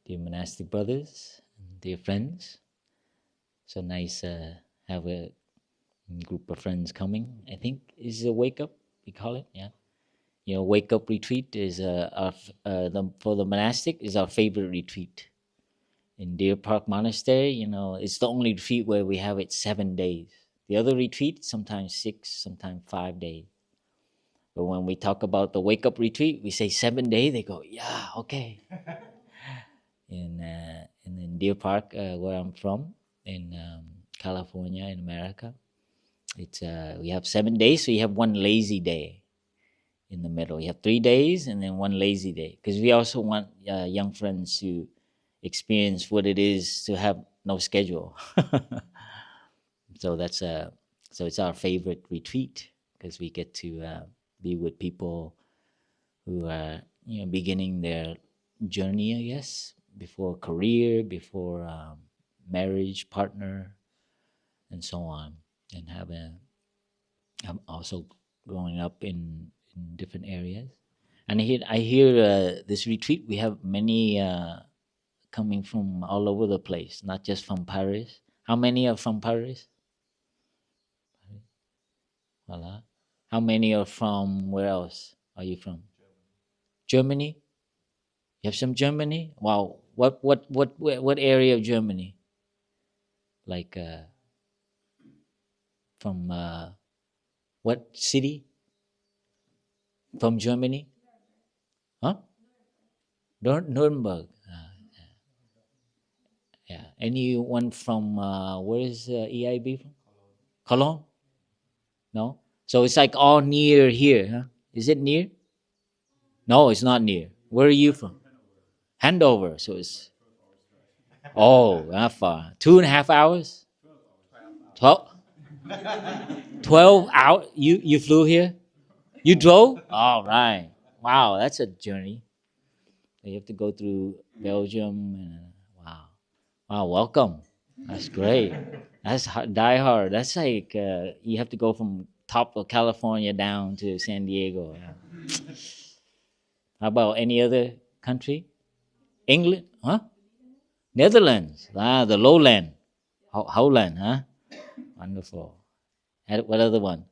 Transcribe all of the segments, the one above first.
dear monastic brothers, dear friends. So nice have a group of friends coming. I think is a wake up we call it. Yeah, wake up retreat is for the monastic is our favorite retreat in Deer Park Monastery. It's the only retreat where we have it 7 days. The other retreat sometimes 6, sometimes 5 days. But when we talk about the wake up retreat, we say 7 days. They go, yeah, okay. In Deer Park, where I'm from, in California, in America, it's we have 7 days, so you have one lazy day in the middle. You have 3 days and then one lazy day, because we also want young friends to experience what it is to have no schedule. So so it's our favorite retreat because we get to be with people who are beginning their journey, I guess, before career, before marriage, partner, and so on, and I'm also growing up in different areas. And I hear this retreat we have many coming from all over the place, not just from Paris. How many are from Paris? Voila. How many are from where else are you from? Germany. You have some Germany. Wow. What area of Germany? Like from what city? From Germany? Huh? Nuremberg. Yeah. Anyone from where is EIB from? Cologne? No. So it's like all near here, huh? Is it near? No, it's not near. Where are you from? Handover. So it's not far. 2.5 hours. 12 hours. You flew here. You drove. All right. Wow, that's a journey. You have to go through Belgium. And, wow. Wow. Welcome. That's great. That's die hard. That's like you have to go from top of California down to San Diego. Yeah. How about any other country? England, huh? Netherlands, the lowland, Holland, huh? Wonderful. What other one?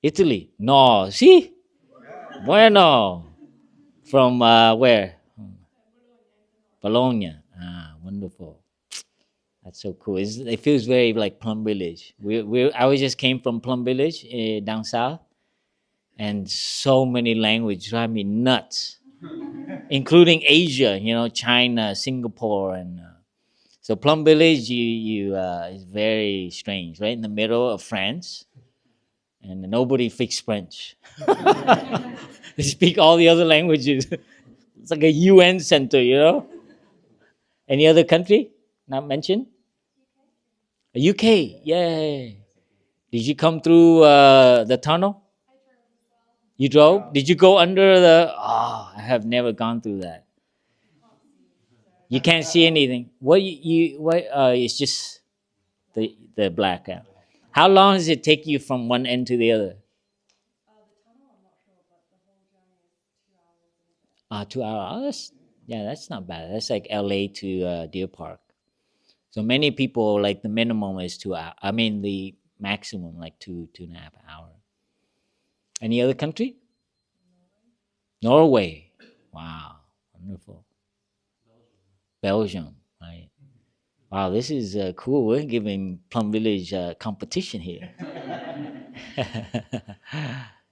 Italy. No, see? Bueno. From where? Bologna. Wonderful. That's so cool. It feels very like Plum Village. I just came from Plum Village down south, and so many languages drive me nuts, including Asia. China, Singapore, and so Plum Village. You is very strange, right in the middle of France, and nobody speaks French. They speak all the other languages. It's like a UN center. Any other country not mentioned? UK. Yay. Did you come through the tunnel? You drove? Did you go under the? Oh, I have never gone through that. You can't see anything. What? It's just the blackout. How long does it take you from one end to the other? 2 hours. Oh, that's not bad. That's like LA to Deer Park. So many people like the minimum is 2 hours. I mean the maximum like 2.5 hours. Any other country? Norway. Wow, wonderful. Belgium. Right. Wow, this is cool. We're giving Plum Village competition here.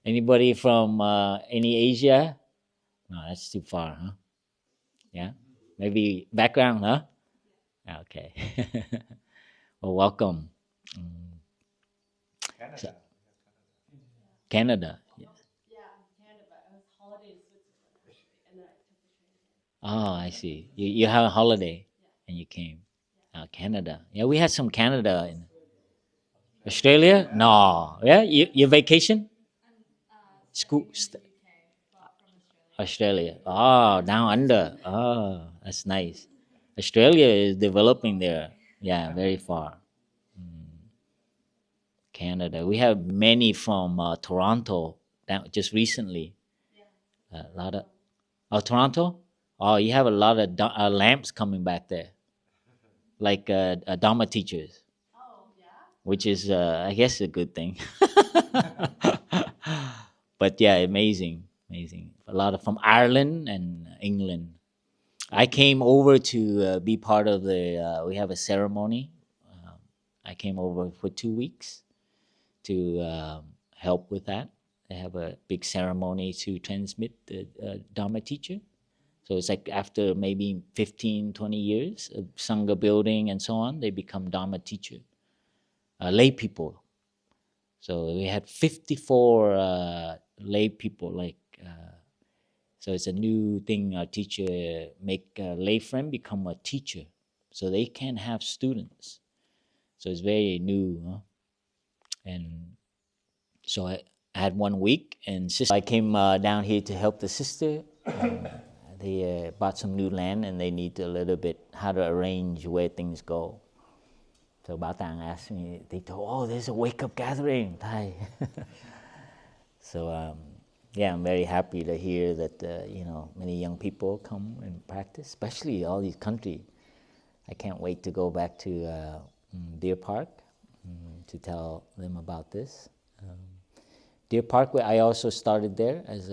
Anybody from any Asia? No, that's too far, huh? Yeah. Maybe background, huh? Okay. Well, welcome. Mm, so- Canada. Yeah. Oh, I see. You have a holiday and you came. Canada. Yeah, we had some Canada in Australia. No. Yeah, your vacation? School. Australia. Oh, down under. Oh, that's nice. Australia is developing there. Yeah, very far. Canada. We have many from Toronto just recently. A lot of Toronto. Oh, you have a lot of lamps coming back there, like Dharma teachers, which is, I guess, a good thing. But yeah, amazing, amazing. A lot of from Ireland and England. I came over to be part of the. We have a ceremony. Um, I came over for 2 weeks to help with that. They have a big ceremony to transmit the Dharma teacher. So it's like after maybe 15, 20 years of Sangha building and so on, they become Dharma teacher, lay people. So we had 54 lay people, like, so it's a new thing. Our teacher make a lay friend become a teacher, so they can have students. So it's very new, huh? And so I had 1 week, and sister, I came down here to help the sister. They bought some new land, and they need a little bit how to arrange where things go. So Bảo Tàng asked me, they told, oh, there's a wake-up gathering, Thai. So yeah, I'm very happy to hear that many young people come and practice, especially all these countries. I can't wait to go back to Deer Park to tell them about this. Deer Park, I also started there as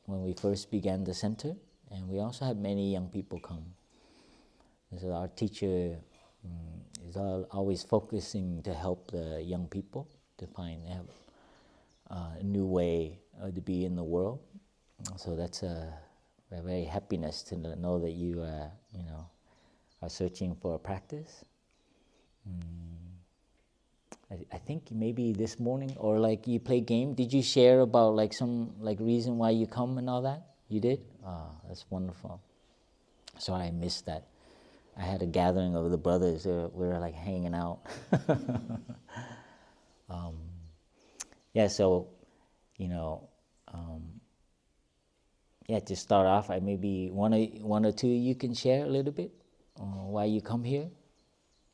when we first began the center, and we also had many young people come. So our teacher is always focusing to help the young people to find a new way to be in the world. So that's a very happiness to know that you are searching for a practice. I think maybe this morning, or like you play game. Did you share about like some like reason why you come and all that? You did? Ah, that's wonderful. Sorry, I missed that. I had a gathering of the brothers. We were like hanging out. Yeah, so yeah. To start off, I maybe one or two you can share a little bit why you come here.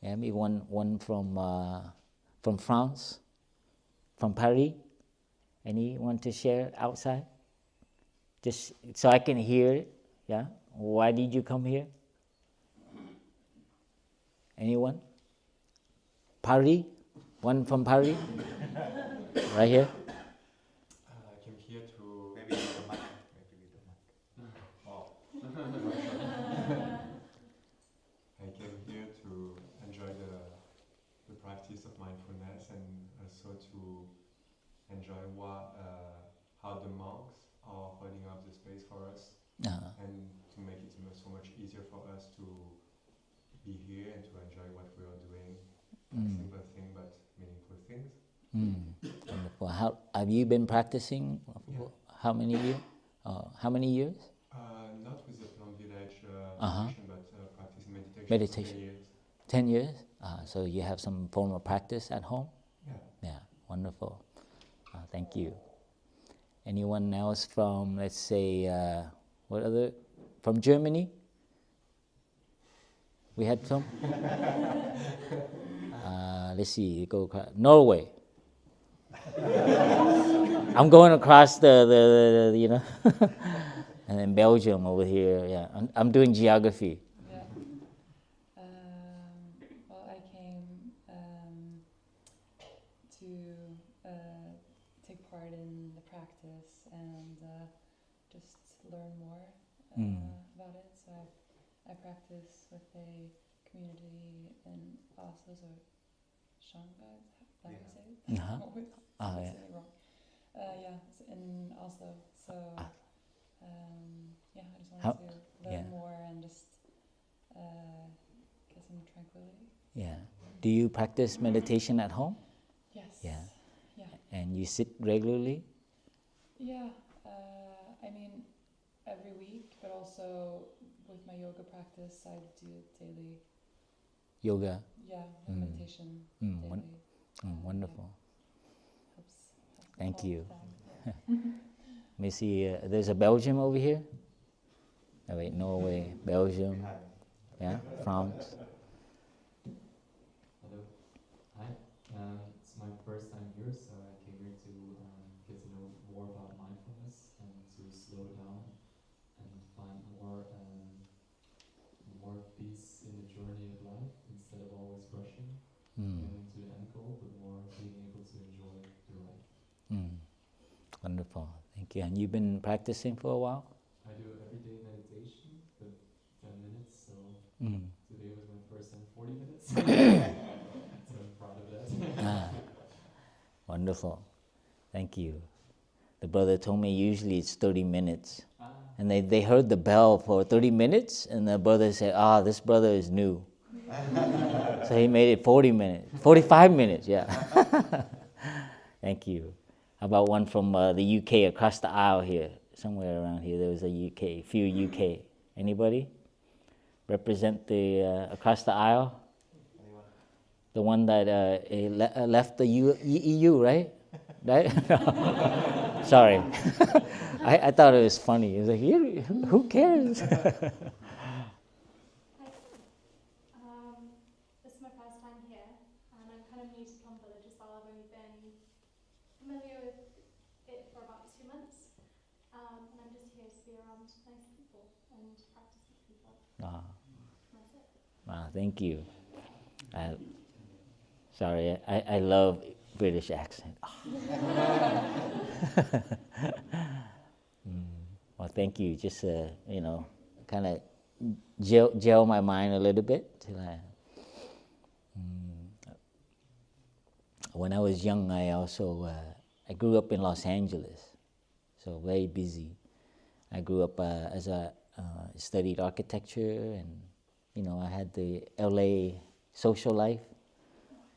Yeah, maybe one from France, from Paris. Anyone to share outside? Just so I can hear it. Yeah. Why did you come here? Anyone? Paris? One from Paris? Right here? I came here to maybe with the mic. Maybe with the mic. Oh. I came here to enjoy the practice of mindfulness and also to enjoy how the monks are holding up the space for us and to make it so much easier for us to be here and to enjoy what we are doing. Simple thing but meaningful things. Wonderful. How have you been practicing? Yeah. How many years? How many years? Not with the Plum Village tradition, but practicing meditation, Meditation. for 10 years. 10 years? So you have some form of practice at home? Yeah. Yeah, wonderful. Thank you. Anyone else from, let's say, what other, from Germany? We had some? Let's see, go across. Norway. I'm going across the and then Belgium over here. Yeah, I'm doing geography. Yeah. Well, I came to take part in the practice and just learn more about it. So I practice with a community in Oslo, so Shanghai, how do you say it? Uh-huh. I'm always saying it wrong. Yeah, it's in Oslo. So yeah, I just wanted to learn more and just get some tranquility. Yeah. Do you practice meditation at home? Yes. Yeah. Yeah. And you sit regularly? Yeah. I mean, every week, but also with my yoga practice, I do daily. Yoga? Yeah, meditation daily. Wonderful. Yeah. Helps Thank you. Yeah. Let me see, there's a Belgium over here? Oh, wait, Norway, Belgium, yeah, France. Hello. Hi. It's my first time here, so I came here to get to know more about mindfulness and to slow down and find more Wonderful. Thank you. And you've been practicing for a while? I do everyday meditation, but 10 minutes, so today was my first time 40 minutes. So I'm proud of that. Wonderful. Thank you. The brother told me usually it's 30 minutes. And they heard the bell for 30 minutes, and the brother said, this brother is new. So he made it 40 minutes, 45 minutes, yeah. Thank you. How about one from the UK across the aisle here, somewhere around here? There was a few UK. Anybody? Represent the across the aisle? Anyone? The one that left the EU, right? Right? Sorry. I thought it was funny. It was like, who cares? This is my first time here, and I'm kind of new to Plum Village as well. I've only been familiar with it for about 2 months, and I'm just here to be around nice people and practice with people. That's it. Thank you. Sorry, I love British accent. Well, thank you. Just kind of gel my mind a little bit till when I was young, I grew up in Los Angeles, so very busy. I grew up studied architecture, and I had the LA social life,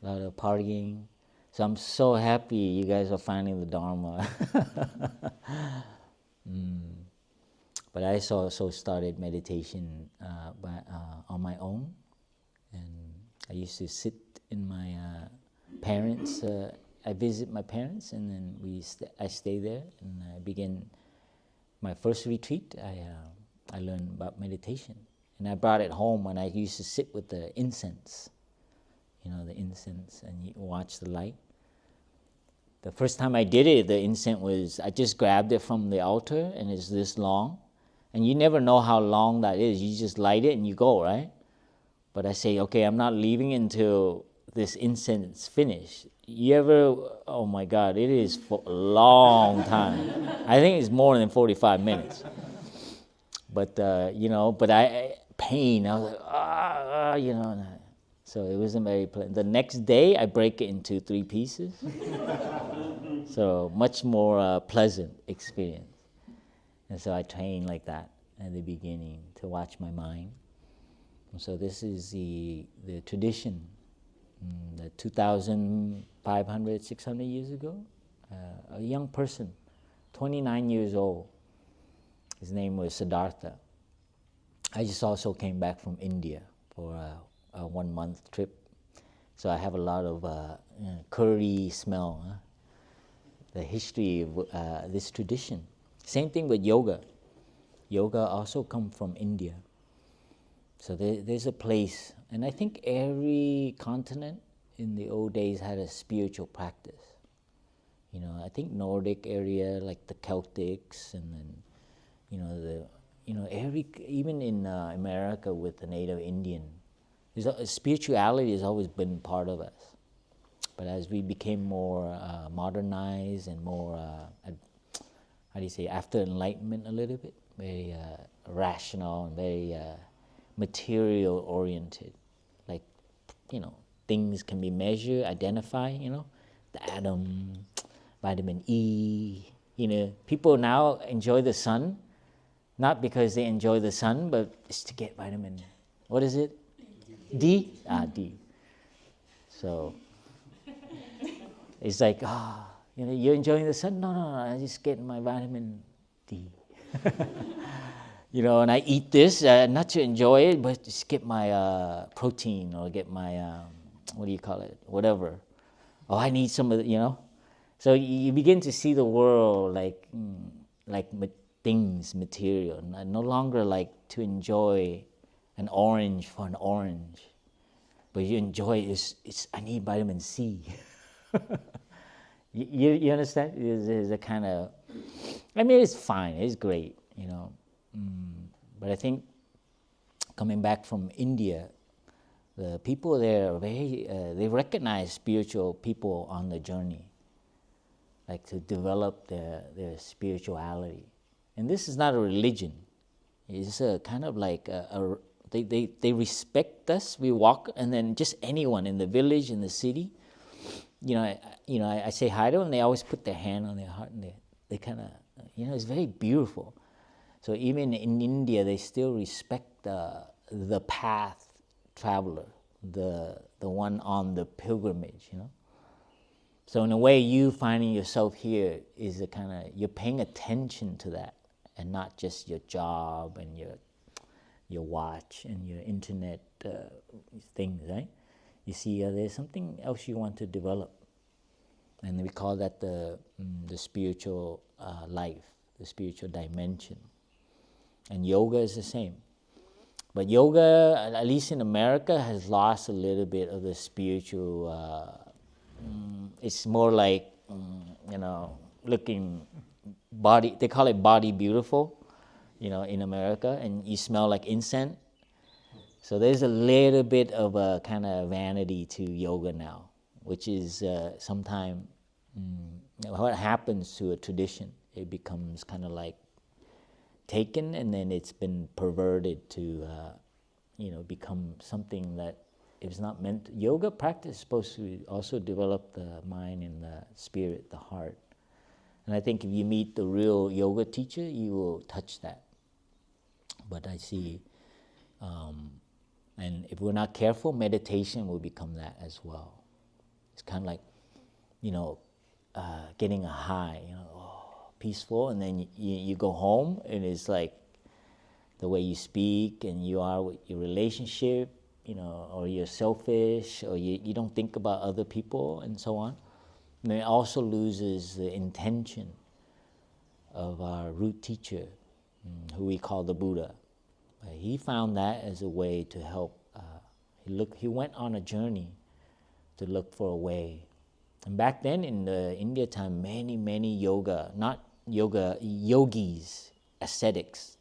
a lot of partying. So I'm so happy you guys are finding the Dharma. But I also started meditation on my own, and I used to sit in my parents. I visit my parents, and then I stay there, and I begin my first retreat. I learned about meditation, and I brought it home, and I used to sit with the incense, the incense, and you watch the light. The first time I did it, the incense was, I just grabbed it from the altar, and it's this long. And you never know how long that is. You just light it and you go, right? But I say, okay, I'm not leaving until this incense finished. You ever, oh my God, it is for a long time. I think it's more than 45 minutes. But, pain, I was like, So it wasn't very pleasant. The next day, I break it into 3 pieces. So much more pleasant experience. And so I trained like that at the beginning to watch my mind. And so this is the tradition. The 2,500, 600 years ago, a young person, 29 years old. His name was Siddhartha. I just also came back from India for a 1-month trip. So I have a lot of curry smell. The history of this tradition. Same thing with yoga. Yoga also come from India. So there's a place, and I think every continent in the old days had a spiritual practice. I think Nordic area, like the Celtics, and then, even in America with the Native Indian, spirituality has always been part of us. But as we became more modernized and more, after enlightenment a little bit, very rational and very material oriented. Like, things can be measured, identified, the atom, vitamin E, people now enjoy the sun, not because they enjoy the sun, but it's to get vitamin, what is it? D? D. So, it's like, you're enjoying the sun? No, I just get my vitamin D. And I eat this, not to enjoy it, but just get my protein or get my, whatever. Oh, I need some of the, So you begin to see the world like things, material, no longer like to enjoy an orange for an orange, but you enjoy it's I need vitamin C. You understand? There's a kind of, it's fine, it's great, But I think coming back from India, the people there are they recognize spiritual people on the journey. like to develop their spirituality. And this is not a religion. It's a kind of like they respect us. We walk, and then just anyone in the village, in the city, I say hi to them, and they always put their hand on their heart, and they kind of, it's very beautiful. So even in India, they still respect the path traveler, the one on the pilgrimage, So in a way, you finding yourself here is a kind of, you're paying attention to that, and not just your job and your watch and your internet things, right? You see, there's something else you want to develop, and we call that the spiritual life, the spiritual dimension. And yoga is the same. But yoga, at least in America, has lost a little bit of the spiritual. It's more like, looking body. They call it body beautiful, in America, and you smell like incense. So there's a little bit of a kind of vanity to yoga now, which is sometimes what happens to a tradition. It becomes kind of like taken, and then it's been perverted to, become something that it's not meant. Yoga practice is supposed to also develop the mind and the spirit, the heart. And I think if you meet the real yoga teacher, you will touch that. But I see, and if we're not careful, meditation will become that as well. It's kind of like, getting a high, peaceful, and then you go home, and it's like the way you speak and you are with your relationship, or you're selfish, or you don't think about other people, and so on. And it also loses the intention of our root teacher, who we call the Buddha. He found that as a way to help. He went on a journey to look for a way. And back then in the India time, many yogis, ascetics.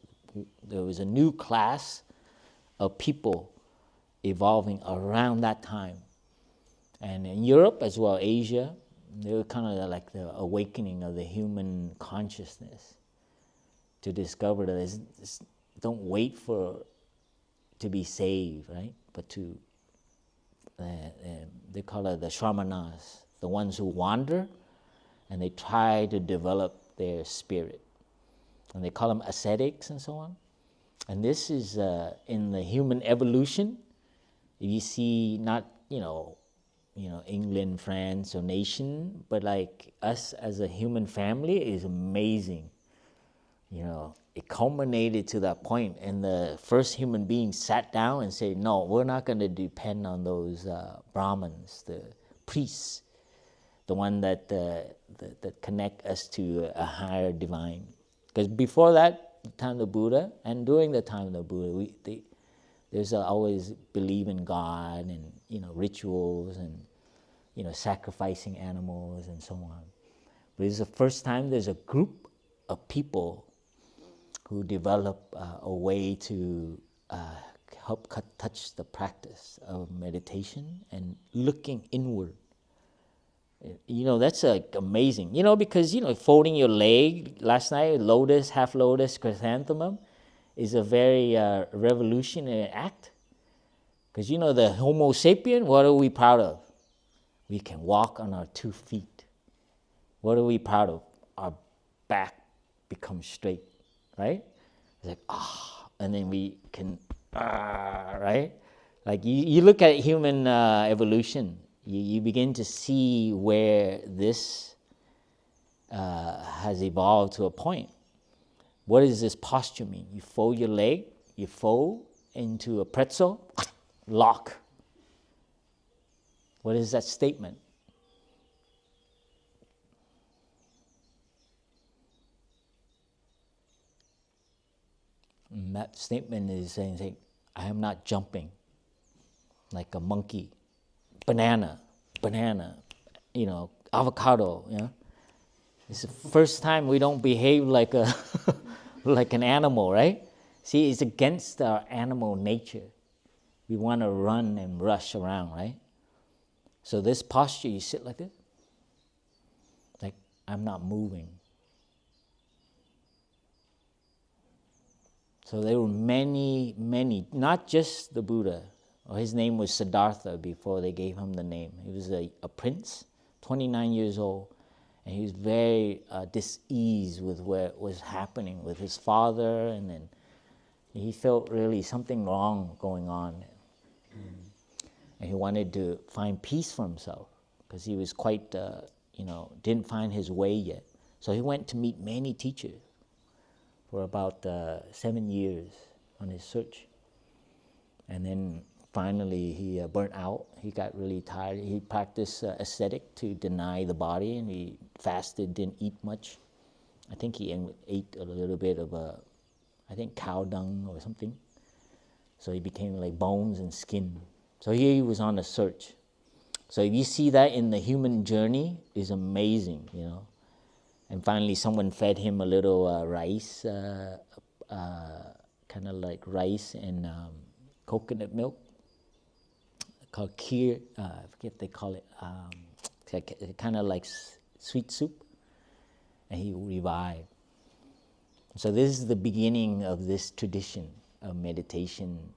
There was a new class of people evolving around that time. And in Europe as well, Asia, they were kind of like the awakening of the human consciousness to discover that don't wait to be saved, right? But to, they call it the shramanas, the ones who wander, and they try to develop their spirit. And they call them ascetics and so on. And this is in the human evolution. If you see not, England, France, or nation, but like us as a human family is amazing. It culminated to that point, and the first human being sat down and said, no, we're not going to depend on those Brahmins, the priests, the one that connect us to a higher divine. Because before that, the time of the Buddha, and during the time of the Buddha, there's always believe in God, and rituals, and sacrificing animals and so on. But it's the first time there's a group of people who develop a way to help touch the practice of meditation and looking inward. That's amazing. Because folding your leg last night, lotus, half lotus, chrysanthemum, is a very revolutionary act. Because the Homo sapien, what are we proud of? We can walk on our 2 feet. What are we proud of? Our back becomes straight, right? It's like, and then we can, right? Like you look at human evolution, you begin to see where this has evolved to a point. What does this posture mean? You fold your leg, you fold into a pretzel, lock. What is that statement? And that statement is saying, I am not jumping like a monkey. Banana, avocado, It's the first time we don't behave like like an animal, right? See, it's against our animal nature. We want to run and rush around, right? So this posture, you sit like this. Like, I'm not moving. So there were many, many, not just the Buddha. His name was Siddhartha before they gave him the name. He was a prince, 29 years old, and he was very dis-ease with what was happening with his father, and then he felt really something wrong going on. And he wanted to find peace for himself because he was quite, didn't find his way yet. So he went to meet many teachers for about 7 years on his search. And then finally he burnt out. He got really tired. He practiced ascetic to deny the body, and he fasted, didn't eat much. I think he ate a little bit of cow dung or something. So he became like bones and skin. So here he was on a search. So if you see that in the human journey, is amazing, And finally someone fed him a little rice, kind of like rice and coconut milk, called kheer, I forget what they call it, kind of like sweet soup, and he revived. So this is the beginning of this tradition of meditation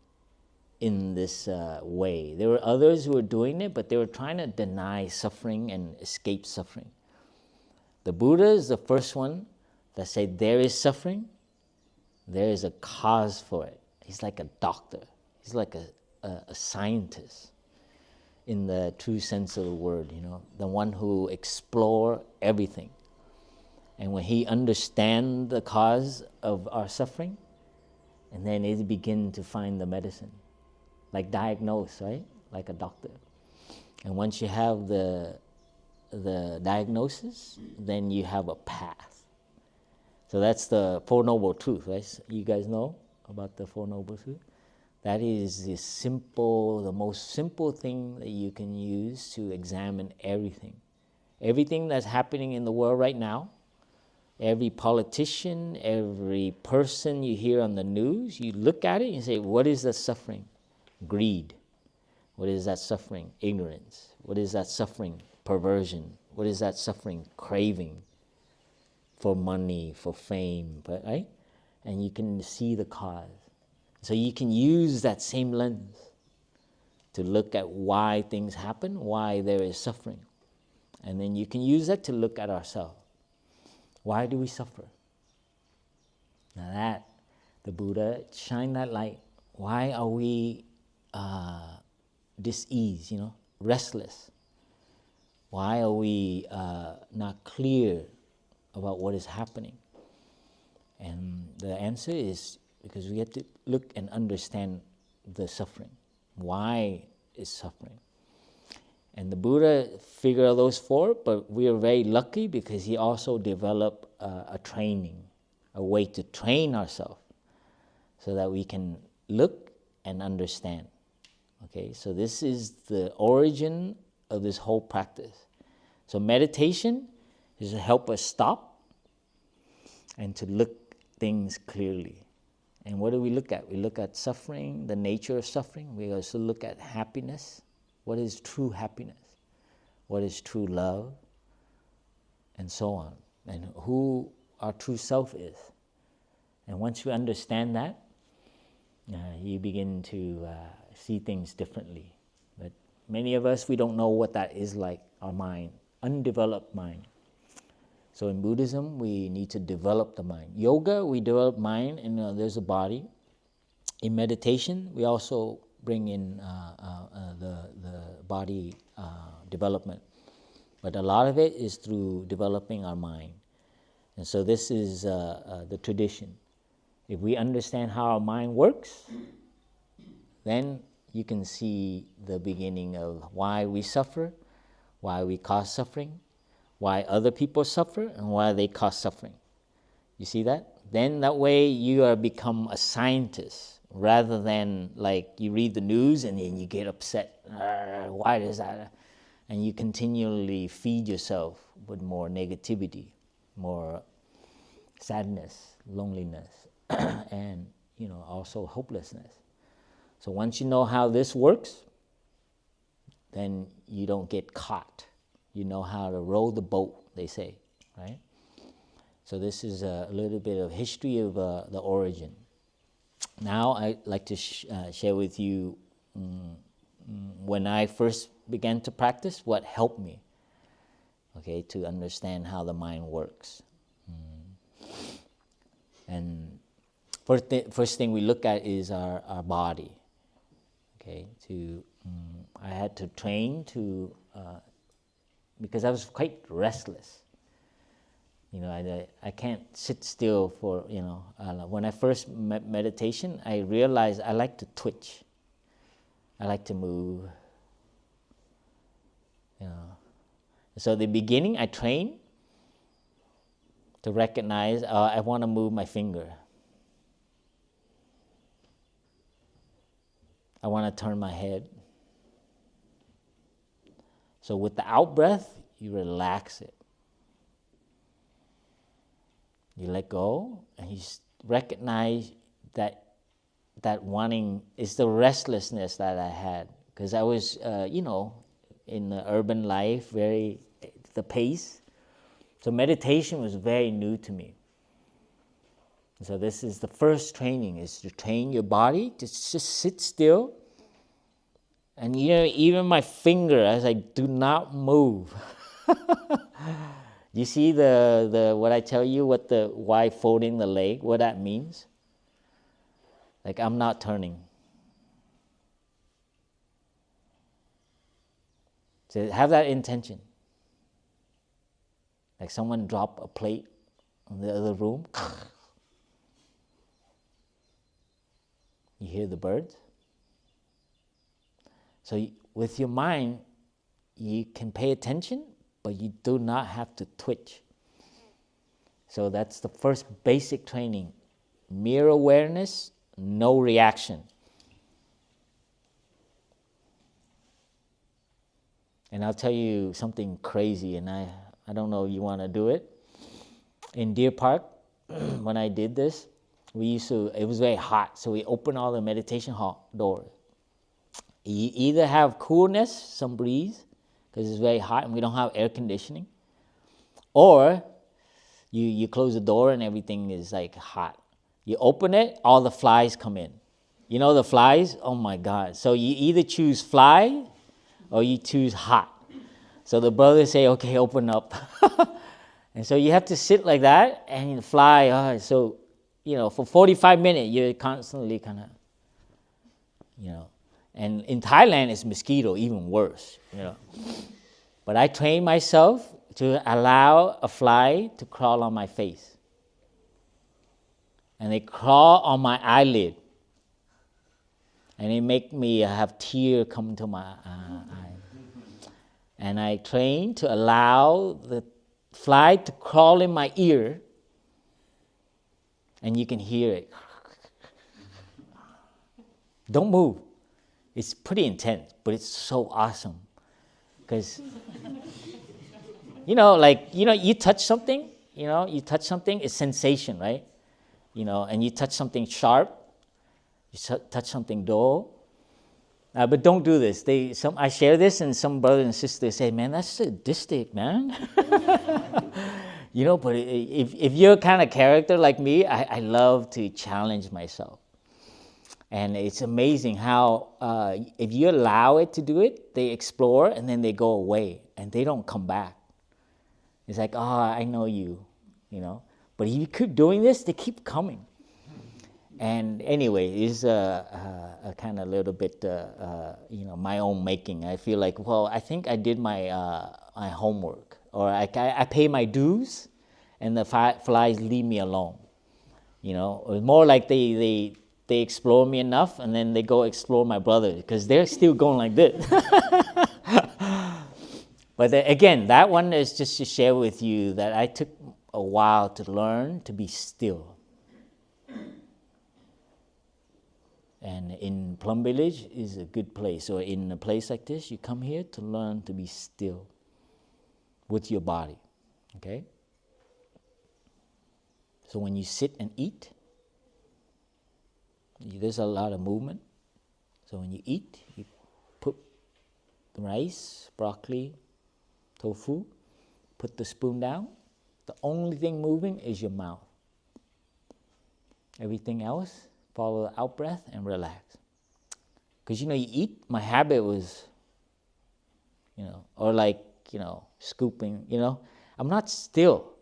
in this way. There were others who were doing it, but they were trying to deny suffering and escape suffering. The Buddha is the first one that said there is suffering, there is a cause for it. He's like a doctor. He's like a scientist in the true sense of the word, the one who explores everything. And when he understands the cause of our suffering, and then he begins to find the medicine. Like diagnose, right? Like a doctor. And once you have the diagnosis, then you have a path. So that's the Four Noble Truths, right? You guys know about the Four Noble Truths? That is the most simple thing that you can use to examine everything. Everything that's happening in the world right now, every politician, every person you hear on the news, you look at it and you say, what is the suffering? Greed. What is that suffering? Ignorance. What is that suffering? Perversion. What is that suffering? Craving for money, for fame, right? And you can see the cause. So you can use that same lens to look at why things happen, why there is suffering. And then you can use that to look at ourselves. Why do we suffer? Now that, the Buddha shined that light. Why are we dis-ease, restless? Why are we not clear about what is happening? And the answer is because we have to look and understand the suffering. Why is suffering? And the Buddha figured out those four, but we are very lucky because he also developed a training, a way to train ourselves so that we can look and understand. Okay, so this is the origin of this whole practice. So meditation is to help us stop and to look things clearly. And what do we look at? We look at suffering, the nature of suffering. We also look at happiness. What is true happiness? What is true love? And so on. And who our true self is. And once you understand that, you begin to see things differently. But many of us, we don't know what that is like, our mind, undeveloped mind. So in Buddhism, we need to develop the mind. Yoga, we develop mind, and there's a body. In meditation, we also bring in the body development. But a lot of it is through developing our mind. And so this is the tradition. If we understand how our mind works, then you can see the beginning of why we suffer, why we cause suffering, why other people suffer, and why they cause suffering. You see that? Then that way you are become a scientist rather than like you read the news and then you get upset. Why does that? And you continually feed yourself with more negativity, more sadness, loneliness, and also hopelessness. So once you know how this works, then you don't get caught. You know how to row the boat, they say. right? So this is a little bit of history of the origin. Now I'd like to share with you when I first began to practice, what helped me, okay, to understand how the mind works. And first thing we look at is our body. Okay, I had to train to because I was quite restless. I can't sit still for when I first met meditation, I realized I like to twitch. I like to move. So at the beginning, I trained to recognize I want to move my finger. I want to turn my head. So with the out breath, you relax it. You let go, and you recognize that wanting is the restlessness that I had, because I was, in the urban life, the pace. So meditation was very new to me. So this is the first training, is to train your body to just sit still. And even my finger, as I do not move. You see the what I tell you, why folding the leg, what that means? Like, I'm not turning. So have that intention. Like someone drop a plate in the other room. You hear the birds. So with your mind, you can pay attention, but you do not have to twitch. So that's the first basic training. Mere awareness, no reaction. And I'll tell you something crazy, and I don't know if you want to do it. In Deer Park, when I did this, it was very hot, so we opened all the meditation hall doors. You either have coolness, some breeze, because it's very hot and we don't have air conditioning, or you close the door and everything is like hot. You open it, all the flies come in. You know the flies? Oh my God. So you either choose fly or you choose hot. So the brothers say, okay, open up. And so you have to sit like that and fly. For 45 minutes, you're constantly kind of, And in Thailand, it's mosquito, even worse, But I trained myself to allow a fly to crawl on my face. And they crawl on my eyelid. And it make me have tears come to my eye. And I trained to allow the fly to crawl in my ear. And you can hear it. Don't move. It's pretty intense, but it's so awesome. Because, you touch something, it's sensation, right? And you touch something sharp, you touch something dull. But don't do this. I share this, and some brothers and sisters say, man, that's sadistic, man. But if you're a kind of character like me, I love to challenge myself. And it's amazing how if you allow it to do it, they explore and then they go away and they don't come back. It's like, I know you, But if you keep doing this, they keep coming. And anyway, it's a kind of little bit, my own making. I feel like, I think I did my homework, or I pay my dues, and the flies leave me alone. It's more like they explore me enough, and then they go explore my brothers, because they're still going like this. But again, that one is just to share with you that I took a while to learn to be still. And in Plum Village is a good place. Or in a place like this, you come here to learn to be still with your body. Okay? So when you sit and eat, there's a lot of movement. So when you eat, you put the rice, broccoli, tofu, put the spoon down, The only thing moving is your mouth. Everything else, follow the out breath and relax. Because you eat, my habit was, or like, scooping, I'm not still.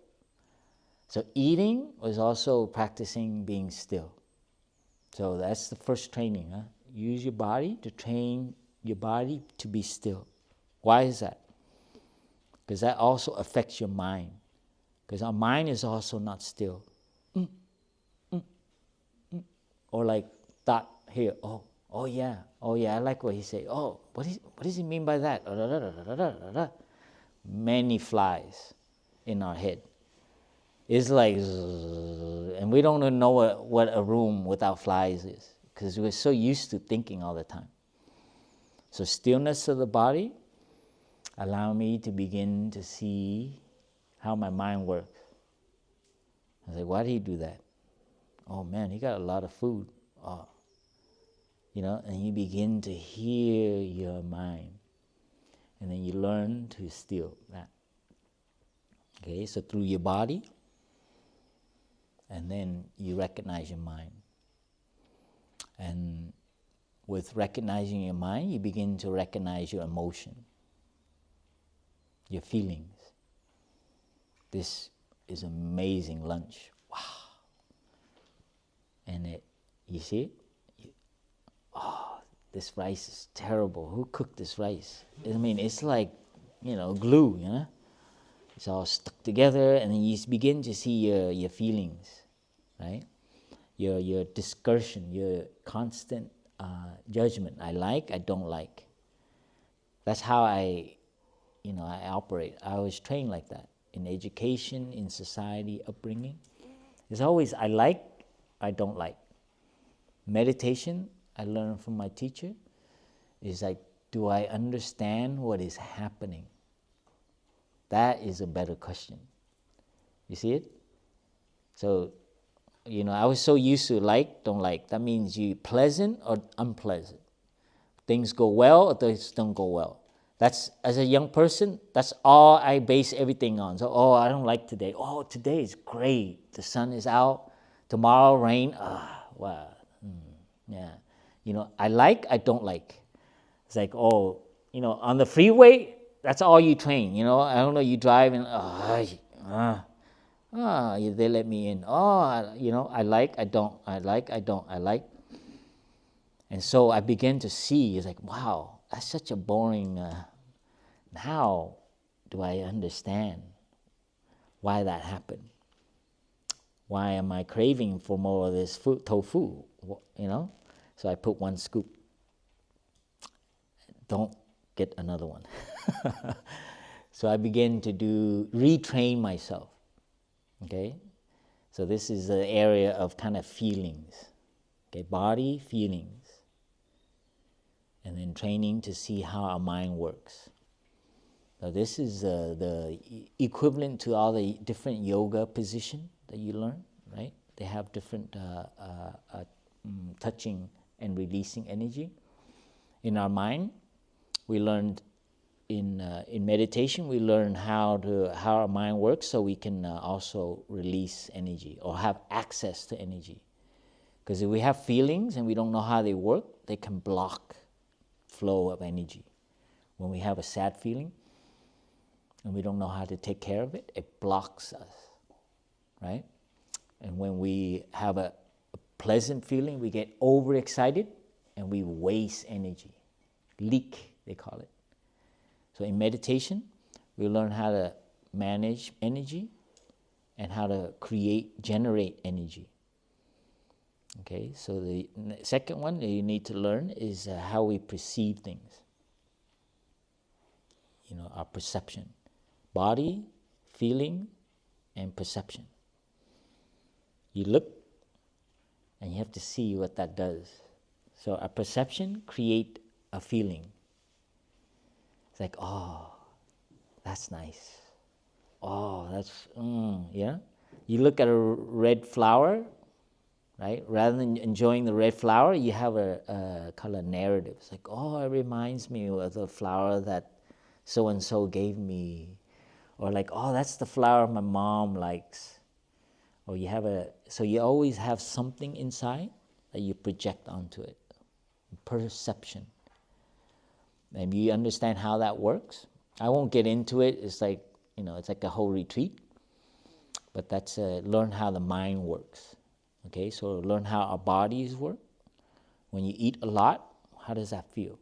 So eating was also practicing being still. So that's the first training. Use your body to train your body to be still. Why is that? Because that also affects your mind. Because our mind is also not still. Or like thought here, oh yeah, I like what he said. Oh, what does he mean by that? Many flies in our head. It's like, and we don't even know what a room without flies is, because we're so used to thinking all the time. So stillness of the body allow me to begin to see how my mind works. I was like, why did he do that? Oh man, he got a lot of food. Oh. And you begin to hear your mind. And then you learn to still that. Okay, so through your body, and then you recognize your mind. And with recognizing your mind, you begin to recognize your emotion, your feelings. This is amazing lunch. Wow. And you see it? This rice is terrible. Who cooked this rice? I mean, it's like, glue, It's all stuck together, and then you begin to see your feelings, right? Your discursion, your constant judgment. I like, I don't like. That's how I operate. I was trained like that in education, in society, upbringing. It's always I like, I don't like. Meditation, I learned from my teacher, is like, do I understand what is happening? That is a better question. You see it? So, I was so used to like, don't like. That means you pleasant or unpleasant. Things go well or things don't go well. That's, as a young person, that's all I base everything on. So, I don't like today. Oh, today is great. The sun is out. Tomorrow, rain. Wow. Yeah. I like, I don't like. It's like, on the freeway, that's all you train. I don't know, you drive and, they let me in. I like, I don't, I like, I don't, I like. And so I began to see, it's like, wow, that's such a boring, how do I understand why that happened? Why am I craving for more of this food, tofu, So I put one scoop. Don't get another one. So I began to retrain myself. Okay? So this is the area of kind of feelings. Okay, body, feelings. And then training to see how our mind works. So this is the equivalent to all the different yoga position that you learn, right? They have different touching and releasing energy. In our mind, we learned in meditation, we learn how our mind works, so we can also release energy or have access to energy. Because if we have feelings and we don't know how they work, they can block flow of energy. When we have a sad feeling and we don't know how to take care of it, it blocks us, right? And when we have a pleasant feeling, we get overexcited and we waste energy. Leak, they call it. So in meditation, we learn how to manage energy and how to generate energy. Okay, so the second one that you need to learn is how we perceive things. Our perception. Body, feeling, and perception. You look and you have to see what that does. So our perception create a feeling. It's like, oh, that's nice. Oh, that's, yeah. You look at a red flower, right? Rather than enjoying the red flower, you have a kind of narrative. It's like, oh, it reminds me of the flower that so-and-so gave me. Or like, oh, that's the flower my mom likes. Or so you always have something inside that you project onto it. Perception. And you understand how that works? I won't get into it. It's like, it's like a whole retreat. But that's learn how the mind works. Okay, so learn how our bodies work. When you eat a lot, how does that feel?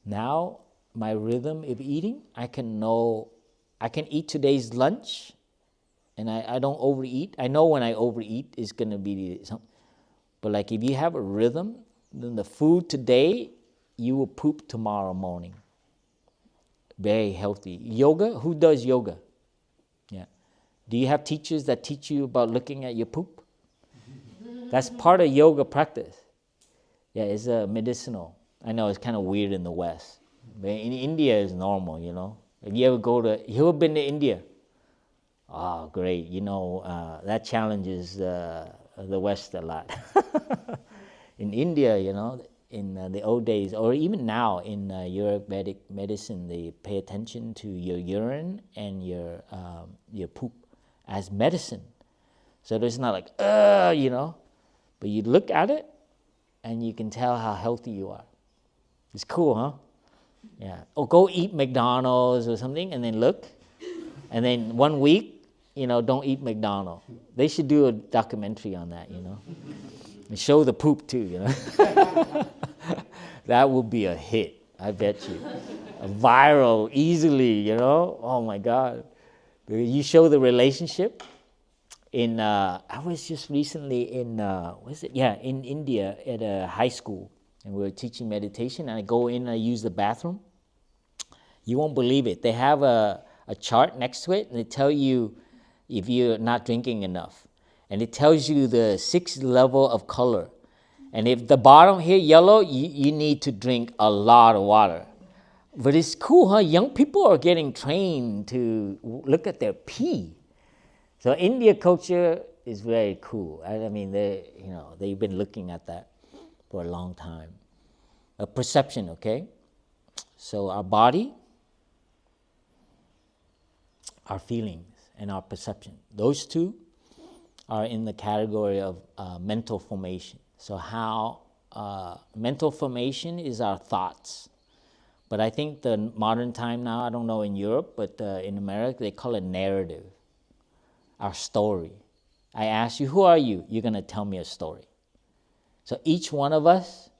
Now, my rhythm of eating, I can eat today's lunch, and I don't overeat. I know when I overeat, it's going to be something. But like if you have a rhythm, then the food today, you will poop tomorrow morning. Very healthy. Yoga, who does yoga? Yeah. Do you have teachers that teach you about looking at your poop? That's part of yoga practice. Yeah, it's medicinal. I know it's kind of weird in the West. But in India, it's normal, If you ever been to India? Oh, great. That challenges the West a lot. In India, in the old days, or even now in Ayurvedic medicine, they pay attention to your urine and your poop as medicine. So it's not like, but you look at it and you can tell how healthy you are. It's cool, huh? Yeah. Or go eat McDonald's or something and then look. And then 1 week, don't eat McDonald's. They should do a documentary on that, And show the poop too, That would be a hit, I bet you. Viral, easily, Oh my God. You show the relationship. I was just recently in in India at a high school, and we were teaching meditation, and I go in and I use the bathroom. You won't believe it. They have a chart next to it, and they tell you if you're not drinking enough. And it tells you the 6 level of color. And if the bottom here, yellow, you need to drink a lot of water. But it's cool, huh? Young people are getting trained to look at their pee. So India culture is very cool. I mean, they've been looking at that for a long time. A perception, okay? So our body, our feelings, and our perception. Those two are in the category of mental formation. So mental formation is our thoughts. But I think the modern time now, I don't know in Europe, but in America, they call it narrative, our story. I ask you, who are you? You're going to tell me a story. So each one of us,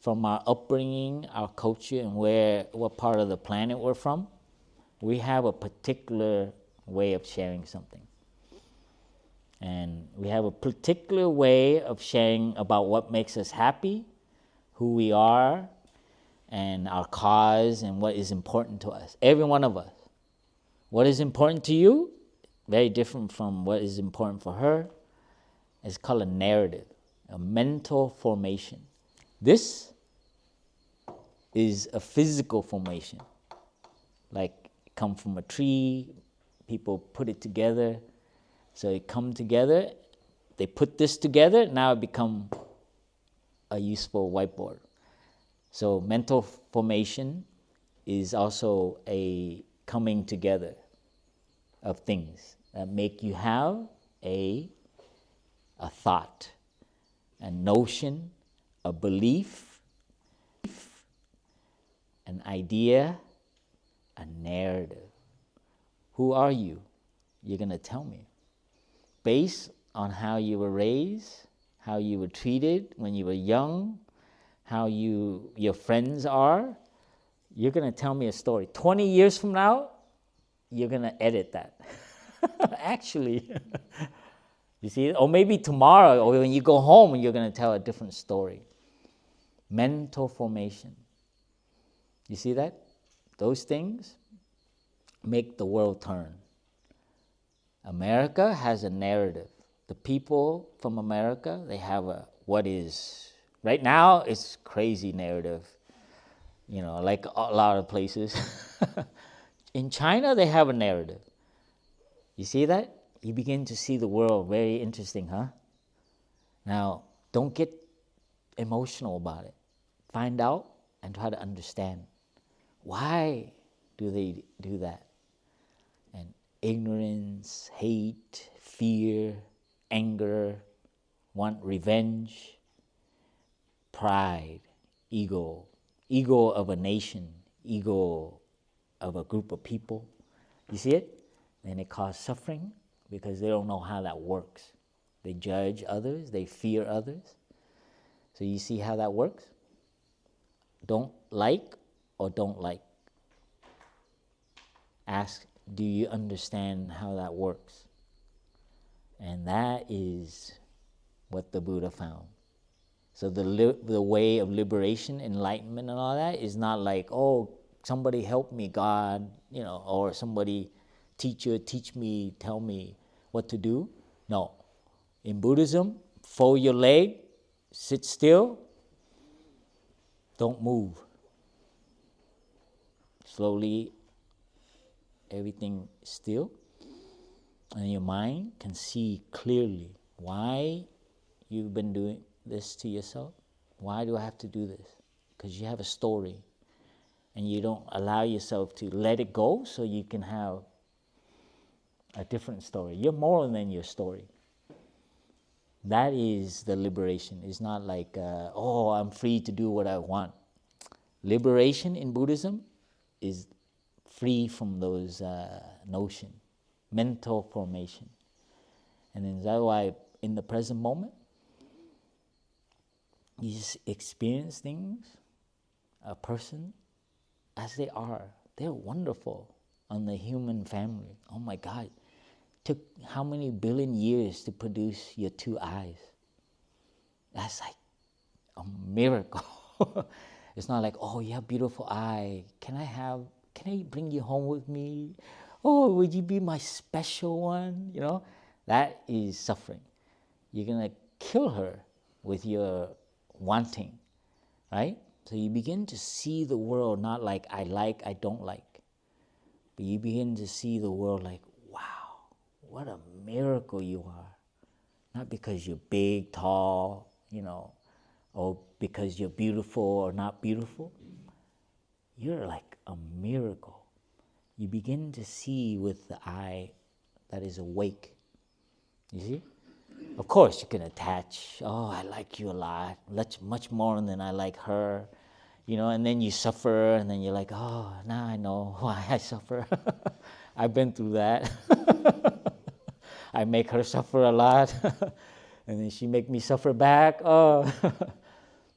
from our upbringing, our culture, and what part of the planet we're from, we have a particular way of sharing something. And we have a particular way of sharing about what makes us happy, who we are, and our cause, and what is important to us. Every one of us. What is important to you, very different from what is important for her. It's called a narrative, a mental formation. This is a physical formation. Like come from a tree, people put it together. So it come together, they put this together, now it become a useful whiteboard. So mental formation is also a coming together of things that make you have a thought, a notion, a belief, an idea, a narrative. Who are you? You're going to tell me. Based on how you were raised, how you were treated when you were young, how your friends are, you're going to tell me a story. 20 years from now, you're going to edit that. Actually. You see? Or maybe tomorrow, or when you go home, you're going to tell a different story. Mental formation. You see that? Those things make the world turn. America has a narrative. The people from America, they have right now, it's crazy narrative, like a lot of places. In China, they have a narrative. You see that? You begin to see the world very interesting, huh? Now, don't get emotional about it. Find out and try to understand. Why do they do that? ignorance, hate, fear, anger, want revenge, pride, ego, ego of a nation, ego of a group of people. You see it? And it causes suffering because they don't know how that works. They judge others, they fear others. So you see how that works? Don't like or don't like. Ask, do you understand how that works? And that is what the Buddha found. So the way of liberation, enlightenment and all that is not like, oh, somebody help me, God, or somebody, teacher, teach me, tell me what to do. No. In Buddhism, fold your leg, sit still, don't move. Slowly, everything still, and your mind can see clearly why you've been doing this to yourself. Why do I have to do this? Because you have a story, and you don't allow yourself to let it go so you can have a different story. You're more than your story. That is the liberation. It's not like, I'm free to do what I want. Liberation in Buddhism is free from those notions, mental formation. And then that's why in the present moment, you just experience things, a person, as they are. They're wonderful on the human family. Oh my God, took how many billion years to produce your two eyes? That's like a miracle. It's not like, oh, you have beautiful eye. Can I bring you home with me? Oh, would you be my special one? That is suffering. You're going to kill her with your wanting, right? So you begin to see the world not like, I don't like. But you begin to see the world like, wow, what a miracle you are. Not because you're big, tall, or because you're beautiful or not beautiful. You're like a miracle. You begin to see with the eye that is awake. You see? Of course, you can attach, oh, I like you a lot, much more than I like her. And then you suffer, and then you're like, oh, now I know why I suffer. I've been through that. I make her suffer a lot, and then she make me suffer back. Oh.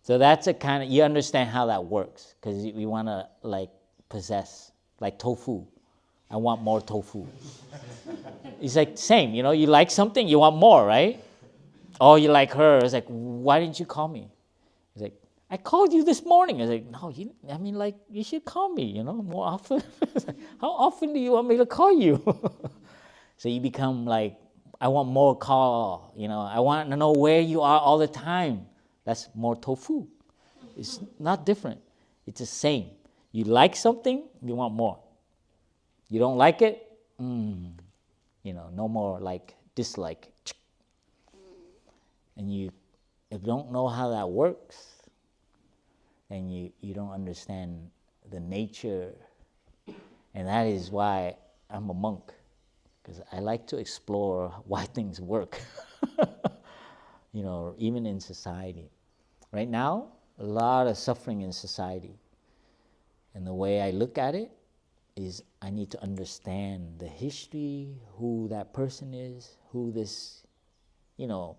So that's a kind of, you understand how that works, because we want to possess, like tofu. I want more tofu. It's like same, you like something, you want more, right? Oh, you like her. It's like, why didn't you call me? It's like, I called you this morning. It's like, no, you should call me, more often. Like, how often do you want me to call you? So you become like, I want more call, I want to know where you are all the time. That's more tofu. It's not different. It's the same. You like something, you want more. You don't like it, no more dislike. And if you don't know how that works, then you don't understand the nature. And that is why I'm a monk, because I like to explore why things work, even in society. Right now, a lot of suffering in society. And the way I look at it is I need to understand the history, who that person is, who this,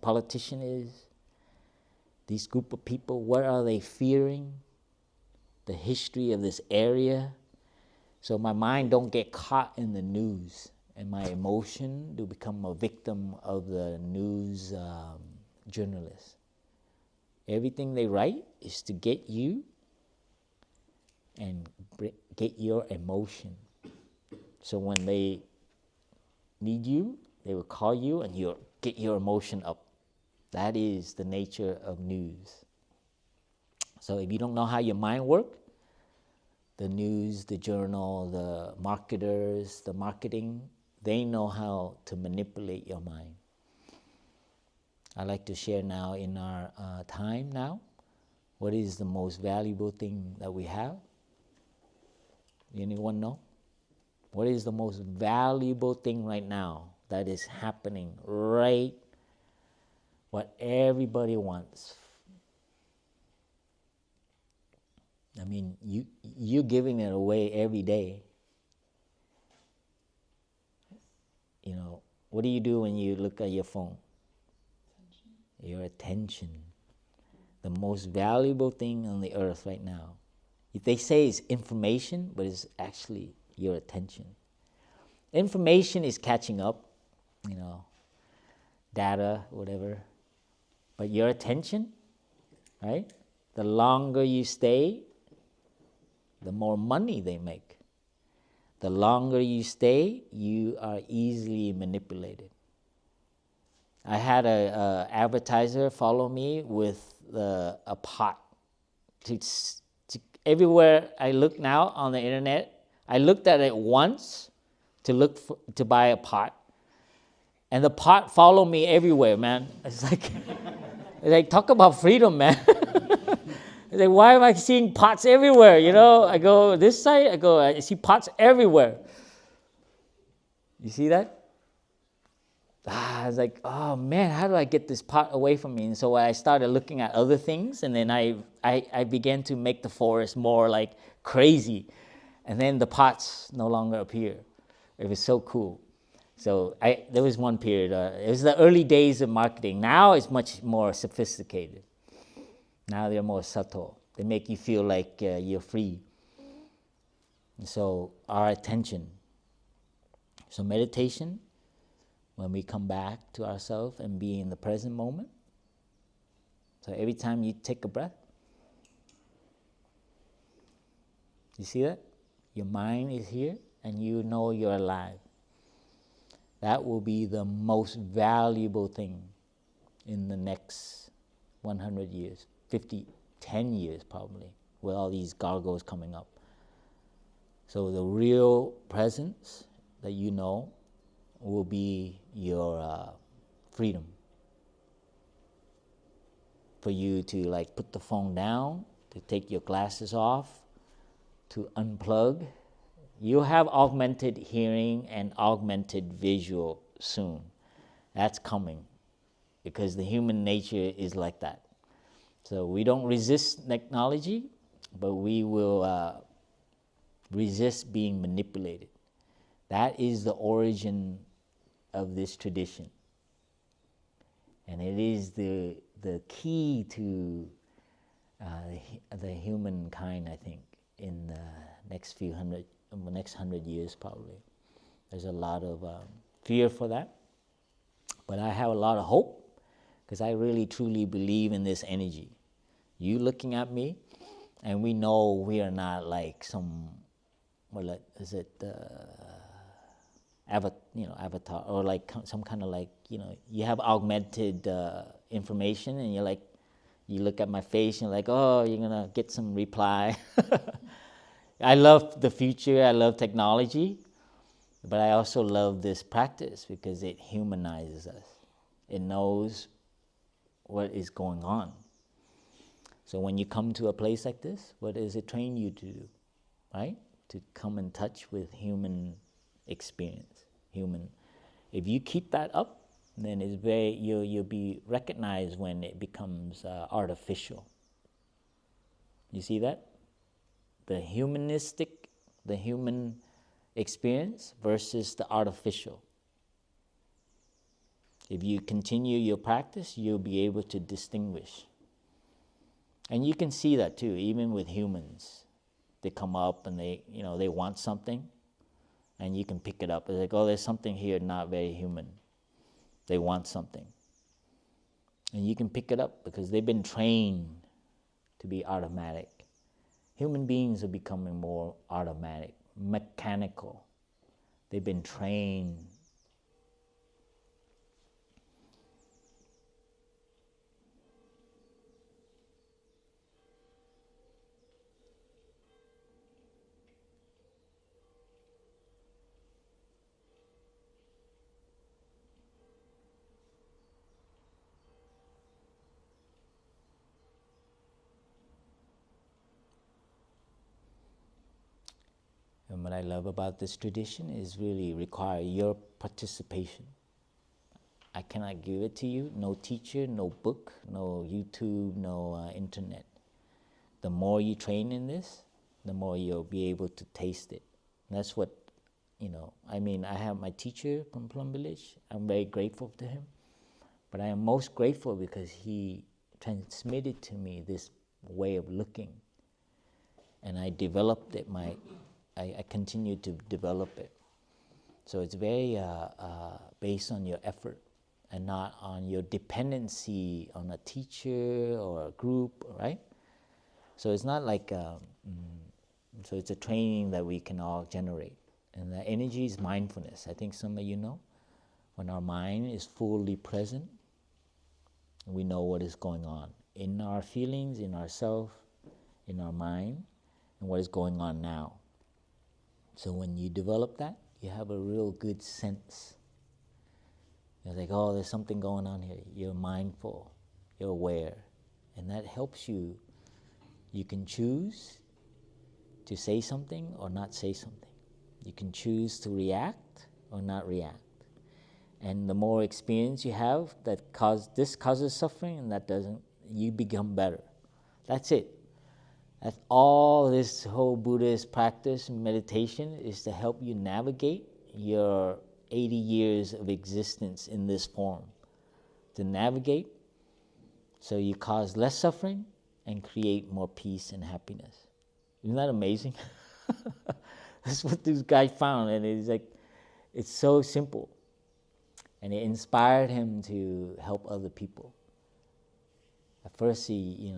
politician is, this group of people, what are they fearing, the history of this area. So my mind don't get caught in the news, and my emotion to become a victim of the news journalists. Everything they write is to get you and get your emotion. So when they need you, they will call you and you'll get your emotion up. That is the nature of news. So if you don't know how your mind works, the news, the journal, the marketers, the marketing, they know how to manipulate your mind. I'd like to share now in our time now, what is the most valuable thing that we have? Anyone know? What is the most valuable thing right now that is happening right? What everybody wants. I mean, you're giving it away every day. You know, what do you do when you look at your phone? Attention. Your attention. The most valuable thing on the earth right now. They say it's information, but it's actually your attention. Information is catching up, you know, data, whatever. But your attention, right? The longer you stay, the more money they make. The longer you stay, you are easily manipulated. I had a advertiser follow me with a pot. Everywhere I look now on the internet, I looked at it once to buy a pot, and the pot followed me everywhere, man. It's like talk about freedom, man. It's like, why am I seeing pots everywhere? You know, I go this side, I see pots everywhere. You see that? I was like, oh man, how do I get this pot away from me? And so I started looking at other things, and then I began to make the forest more like crazy. And then the pots no longer appear. It was so cool. So there was one period, it was the early days of marketing. Now it's much more sophisticated. Now they're more subtle. They make you feel like you're free. And so our attention. So meditation, when we come back to ourselves and be in the present moment. So every time you take a breath, you see that? Your mind is here and you know you're alive. That will be the most valuable thing in the next 100 years, 50, 10 years probably, with all these gargoyles coming up. So the real presence that you know will be your freedom. For you to like put the phone down, to take your glasses off, to unplug. You'll have augmented hearing and augmented visual soon. That's coming because the human nature is like that. So we don't resist technology, but we will resist being manipulated. That is the origin of this tradition. And it is the key to the humankind, I think, in the next 100 years probably. There's a lot of fear for that. But I have a lot of hope because I really truly believe in this energy. You looking at me, and we know we are not like some, avatar, or like some kind of like, you have augmented information, and you're like, you look at my face and you're like, oh, you're gonna get some reply. I love the future, I love technology, but I also love this practice because it humanizes us. It knows what is going on. So when you come to a place like this, what does it train you to do, right? To come in touch with human experience, human. If you keep that up, then it's you'll be recognized when it becomes artificial. You see that? The humanistic, the human experience versus the artificial. If you continue your practice, you'll be able to distinguish. And you can see that too, even with humans. They come up and they want something, and you can pick it up. It's like, oh, there's something here not very human. They want something. And you can pick it up because they've been trained to be automatic. Human beings are becoming more automatic, mechanical. They've been trained. And what I love about this tradition is really require your participation. I cannot give it to you, no teacher, no book, no YouTube, no internet. The more you train in this, the more you'll be able to taste it. And that's what, I have my teacher from Plum Village. I'm very grateful to him. But I am most grateful because he transmitted to me this way of looking. And I developed it, I continued to develop it. So it's very based on your effort and not on your dependency on a teacher or a group, right? So it's not like, so it's a training that we can all generate. And the energy is mindfulness. I think some of you know, when our mind is fully present, we know what is going on in our feelings, in ourself, in our mind, and what is going on now. So when you develop that, you have a real good sense. You're like, oh, there's something going on here. You're mindful, you're aware, and that helps you. You can choose to say something or not say something. You can choose to react or not react. And the more experience you have that this causes suffering and that doesn't, you become better. That's it. That's all this whole Buddhist practice and meditation is to help you navigate your 80 years of existence in this form. To navigate so you cause less suffering and create more peace and happiness. Isn't that amazing? That's what this guy found, and it's so simple. And it inspired him to help other people. At first he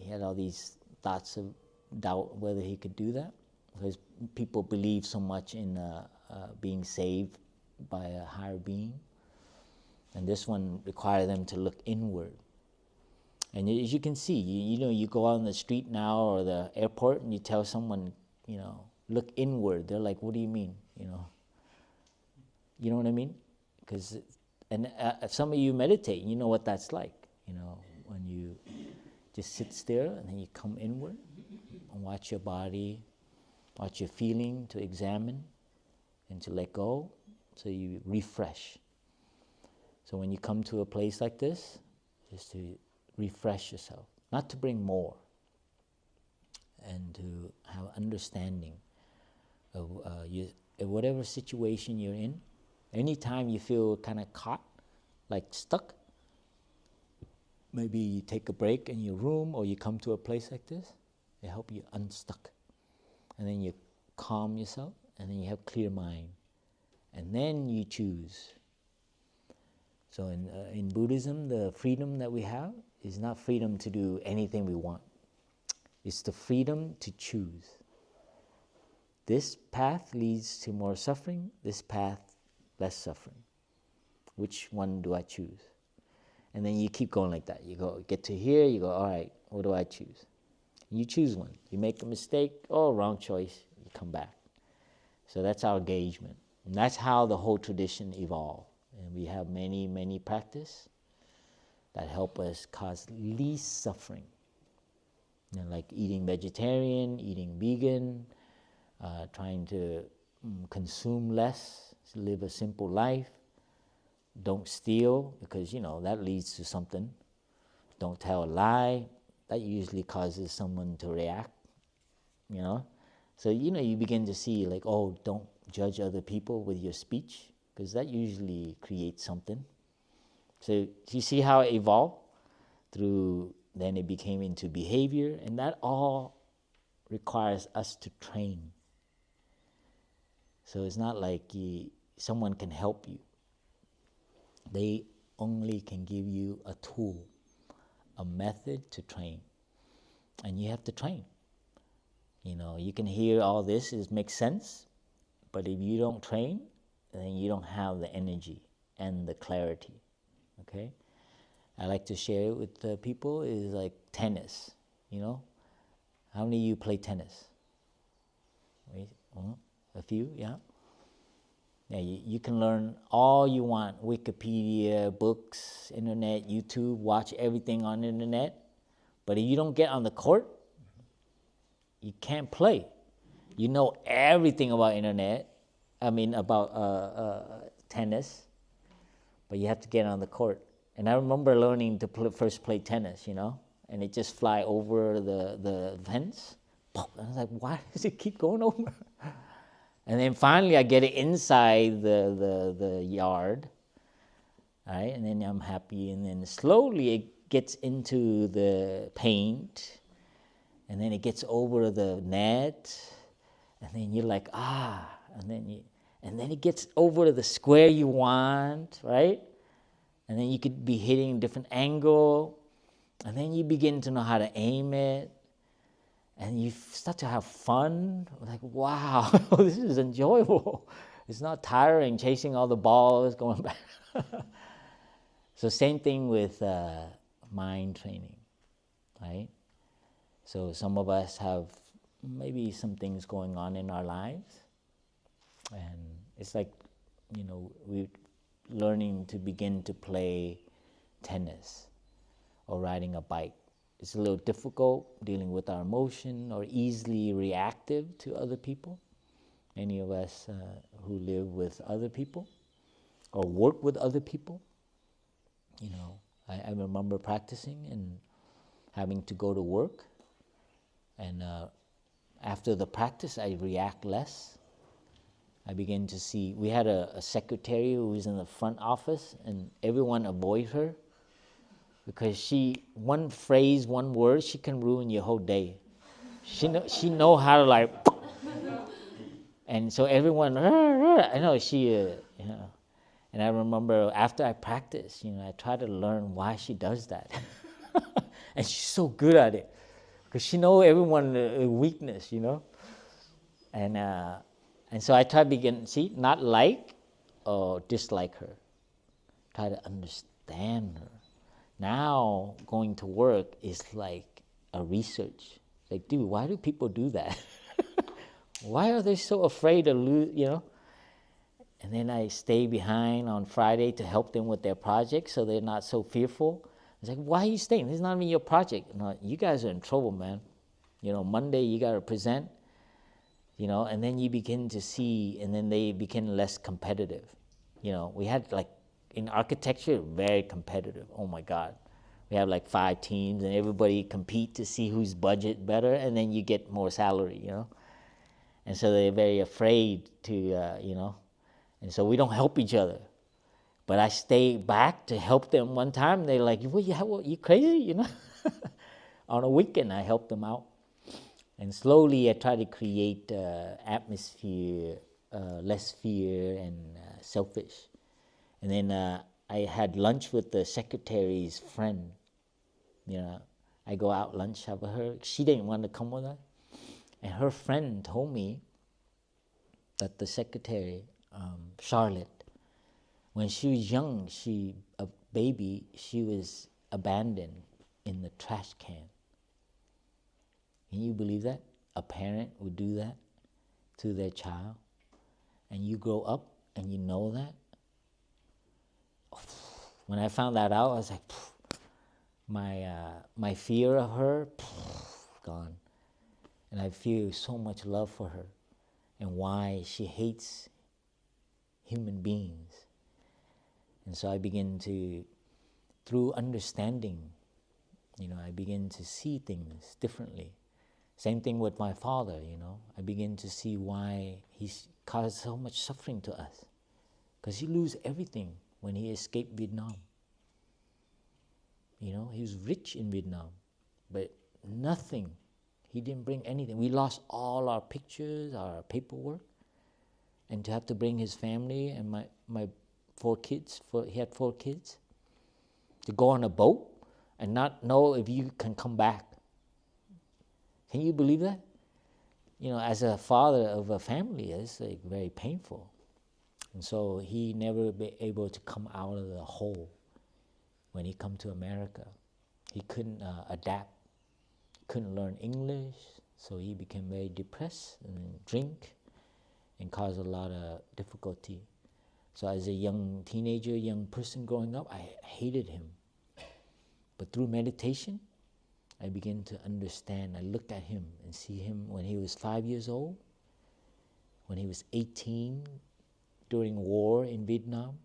had all these thoughts of doubt whether he could do that, because people believe so much in being saved by a higher being. And this one required them to look inward. And as you can see, you go out on the street now or the airport and you tell someone, look inward. They're like, what do you mean? You know what I mean? Because, some of you meditate, you know what that's like. When you just sit still and then you come inward and watch your body, watch your feeling, to examine and to let go, so you refresh. So when you come to a place like this, just to refresh yourself, not to bring more, and to have understanding of whatever situation you're in. Anytime you feel kind of caught, like stuck, maybe you take a break in your room or you come to a place like this, it helps you unstuck. And then you calm yourself, and then you have clear mind. And then you choose. So in Buddhism, the freedom that we have is not freedom to do anything we want. It's the freedom to choose. This path leads to more suffering, this path less suffering. Which one do I choose? And then you keep going like that. You get to here, you go, all right, what do I choose? You choose one. You make a mistake, oh, wrong choice, you come back. So that's our engagement. And that's how the whole tradition evolved. And we have many, many practice that help us cause least suffering. Like eating vegetarian, eating vegan, trying to consume less, live a simple life. Don't steal, because that leads to something. Don't tell a lie. That usually causes someone to react. So you begin to see like, oh, don't judge other people with your speech, because that usually creates something. So you see how it evolved through, then it became into behavior, and that all requires us to train. So it's not like someone can help you. They only can give you a tool, a method to train. And you have to train. You can hear all this, it makes sense, but if you don't train, then you don't have the energy and the clarity. Okay? I like to share it with people is like tennis. How many of you play tennis? A few, yeah? Yeah, you can learn all you want, Wikipedia, books, internet, YouTube, watch everything on the internet. But if you don't get on the court, you can't play. You know everything about internet. I mean about tennis, but you have to get on the court. And I remember learning to first play tennis, and it just fly over the fence. And I was like, why does it keep going over? And then finally I get it inside the yard, right? And then I'm happy. And then slowly it gets into the paint, and then it gets over the net, and then you're like, and then it gets over to the square you want, right? And then you could be hitting a different angle, and then you begin to know how to aim it, and you start to have fun. Like, wow, this is enjoyable. It's not tiring chasing all the balls going back. So same thing with mind training, right? So some of us have maybe some things going on in our lives, and it's like, we're learning to begin to play tennis or riding a bike. It's a little difficult dealing with our emotion or easily reactive to other people. Many of us who live with other people or work with other people, I remember practicing and having to go to work, and after the practice I react less. I begin to see, we had a secretary who was in the front office, and everyone avoid her because one phrase, one word, she can ruin your whole day. She know how to like, and so everyone, I know and I remember after I practiced, I tried to learn why she does that, and she's so good at it because she know everyone's weakness, and so I try to begin, not like or dislike her, try to understand her. Now going to work is like a research. Like, dude, why do people do that? Why are they so afraid to lose, And then I stay behind on Friday to help them with their project so they're not so fearful. It's like, why are you staying? This is not even your project. No, you guys are in trouble, man. Monday you got to present, and then you begin to see, and then they become less competitive. We had like, in architecture, very competitive. Oh my God. We have like 5 teams and everybody compete to see whose budget better, and then you get more salary, And so they're very afraid to, and so we don't help each other. But I stay back to help them one time. They're like, what, you crazy, On a weekend, I help them out. And slowly I try to create atmosphere, less fear and selfish. And then I had lunch with the secretary's friend. I go out lunch have with her. She didn't want to come with us. And her friend told me that the secretary, Charlotte, when she was young, a baby, she was abandoned in the trash can. Can you believe that? A parent would do that to their child, and you grow up and you know that. When I found that out, I was like, my fear of her, gone. And I feel so much love for her and why she hates human beings. And so I begin to, through understanding, I begin to see things differently. Same thing with my father, I begin to see why he's caused so much suffering to us. Because he lose everything when he escaped Vietnam. He was rich in Vietnam, but nothing. He didn't bring anything. We lost all our pictures, our paperwork, and to have to bring his family and my 4 kids, he had 4 kids, to go on a boat and not know if you can come back. Can you believe that? As a father of a family, it's like very painful. And so he never be able to come out of the hole when he come to America. He couldn't adapt, couldn't learn English, so he became very depressed and drink and caused a lot of difficulty. So as a young teenager, young person growing up, I hated him. But through meditation, I began to understand. I looked at him and see him when he was 5 years old when he was 18 during war in Vietnam.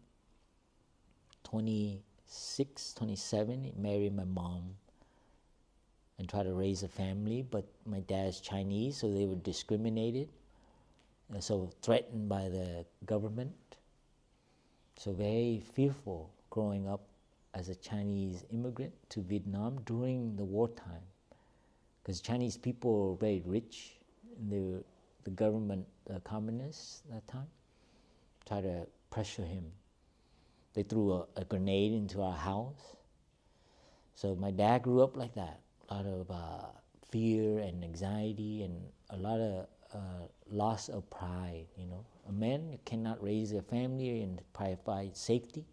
26, 27, he married my mom and tried to raise a family, but my dad's Chinese, so they were discriminated, and so threatened by the government. So very fearful growing up as a Chinese immigrant to Vietnam during the wartime, because Chinese people were very rich, and the government, the communists at that time, tried to pressure him. They threw a grenade into our house. So my dad grew up like that, a lot of fear and anxiety and a lot of loss of pride, you know. A man cannot raise a family and provide safety.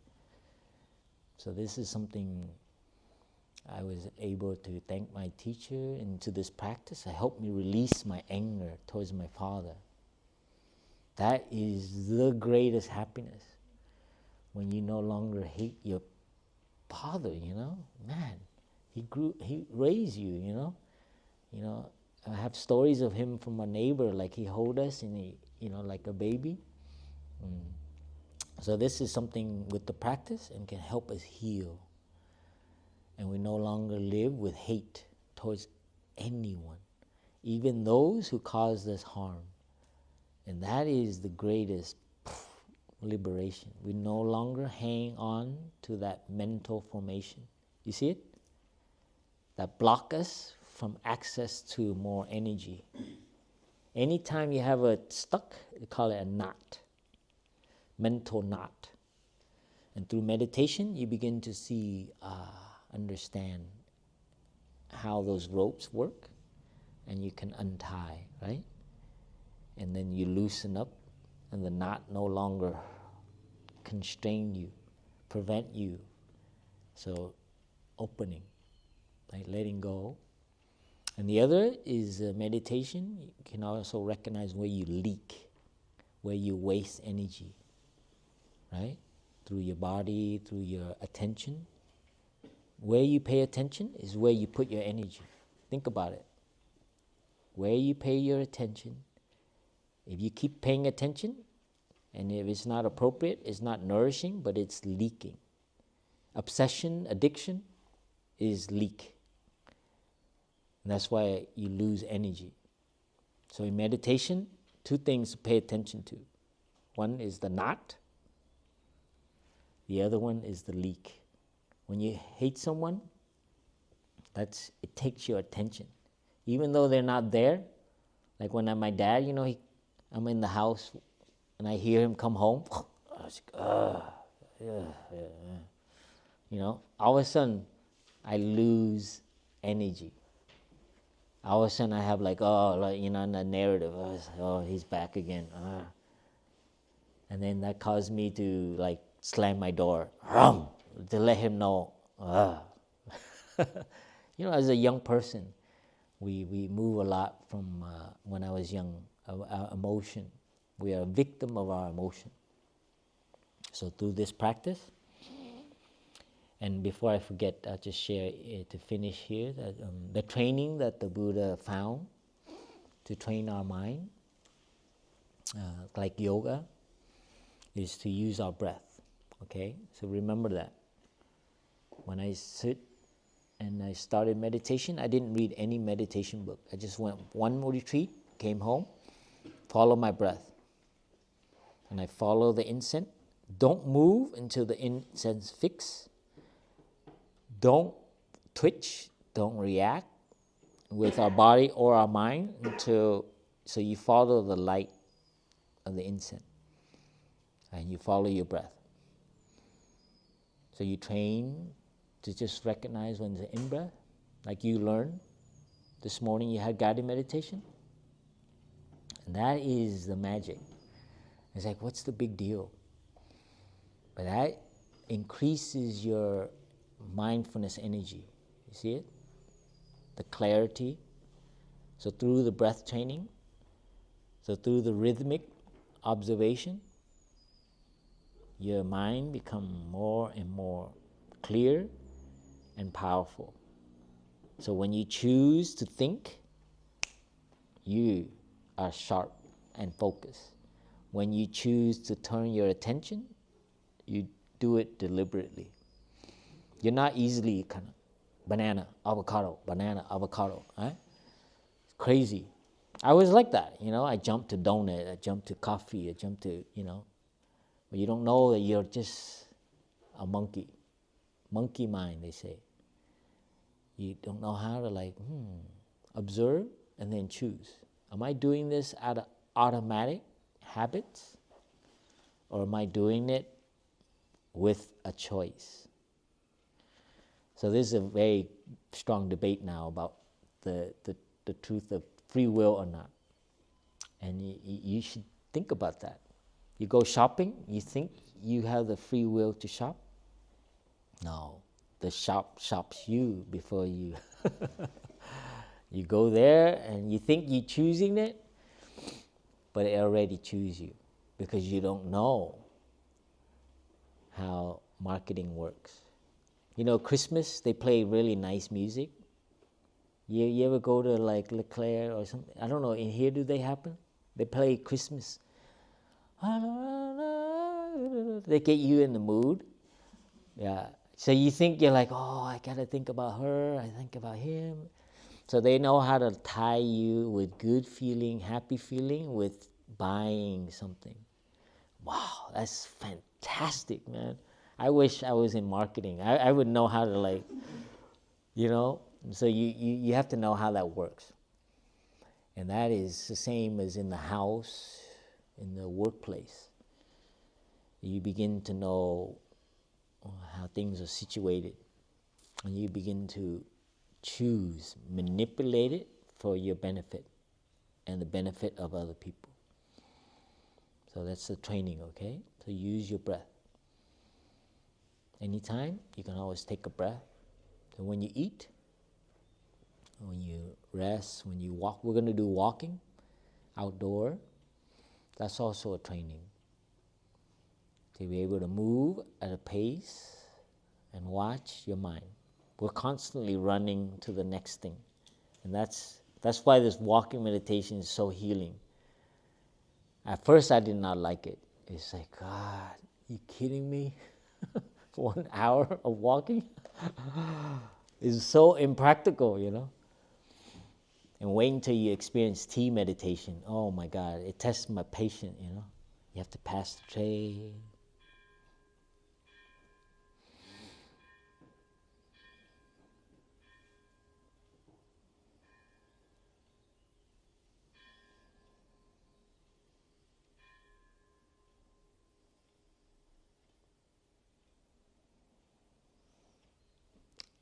So this is something I was able to thank my teacher, and to this practice, it helped me release my anger towards my father. That is the greatest happiness, when you no longer hate your father, you know. Man, he raised you, you know. You know, I have stories of him from a neighbor, like he hold us and he, you know, like a baby. So this is something with the practice and can help us heal. And we no longer live with hate towards anyone, even those who caused us harm. And that is the greatest liberation. We no longer hang on to that mental formation. You see it? That block us from access to more energy. Anytime you have a stuck, we call it a knot, mental knot. And through meditation, you begin to see, understand how those ropes work, and you can untie, right? And then you loosen up, and the knot no longer constrain you, prevent you. So opening, like letting go. And the other is meditation. You can also recognize where you leak, where you waste energy, right? Through your body, through your attention. Where you pay attention is where you put your energy. Think about it. Where you pay your attention, if you keep paying attention, and if it's not appropriate, it's not nourishing, but it's leaking. Obsession, addiction is leak. And that's why you lose energy. So in meditation, two things to pay attention to. One is the knot. The other one is the leak. When you hate someone, it takes your attention. Even though they're not there, like when my dad, you know, I'm in the house and I hear him come home, I was like, you know, all of a sudden I lose energy. All of a sudden I have like, you know, in the narrative, he's back again. And then that caused me to like slam my door, to let him know. You know, as a young person, we move a lot from when I was young, our emotion. We are a victim of our emotion. So through this practice, and before I forget, I'll just share to finish here that the training that the Buddha found to train our mind, like yoga, is to use our breath. Okay, so remember that. When I sit and I started meditation, I didn't read any meditation book. I just went one retreat, came home, follow my breath. And I follow the incense. Don't move until the incense fix. Don't twitch, don't react with our body or our mind so you follow the light of the incense. And you follow your breath. So you train to just recognize when it's an in-breath, like you learned this morning. You had guided meditation, and that is the magic. It's like, what's the big deal? But that increases your mindfulness energy. You see it? The clarity. So through the breath training, so through the rhythmic observation, your mind becomes more and more clear and powerful. So when you choose to think, you are sharp and focused. When you choose to turn your attention, you do it deliberately. You're not easily kind of banana, avocado, right? It's crazy. I was like that, I jumped to donut, I jumped to coffee, I jumped to, but you don't know that you're just a monkey mind, they say. You don't know how to observe and then choose. Am I doing this out of automatic habits, or am I doing it with a choice? So this is a very strong debate now about the truth of free will or not. And you should think about that. You go shopping, you think you have the free will to shop? No, the shop shops you before you. You go there and you think you're choosing it, but it already chooses you because you don't know how marketing works. Christmas, they play really nice music. You ever go to like Leclerc or something? I don't know, in here do they happen? They play Christmas. They get you in the mood. Yeah. So you think you're like, oh, I gotta think about her, I think about him. So they know how to tie you with good feeling, happy feeling with buying something. Wow, that's fantastic, man. I wish I was in marketing. I would know how to so you have to know how that works. And that is the same as in the house, in the workplace. You begin to know how things are situated, and you begin to choose, manipulate it for your benefit and the benefit of other people. So that's the training, okay? So use your breath. Anytime, you can always take a breath. So when you eat, when you rest, when you walk, we're going to do walking outdoor. That's also a training. To be able to move at a pace and watch your mind. We're constantly running to the next thing. And that's why this walking meditation is so healing. At first I did not like it. It's like, God, you kidding me? 1 hour of walking? It's so impractical, And wait until you experience tea meditation. Oh my God, it tests my patience, You have to pass the tray.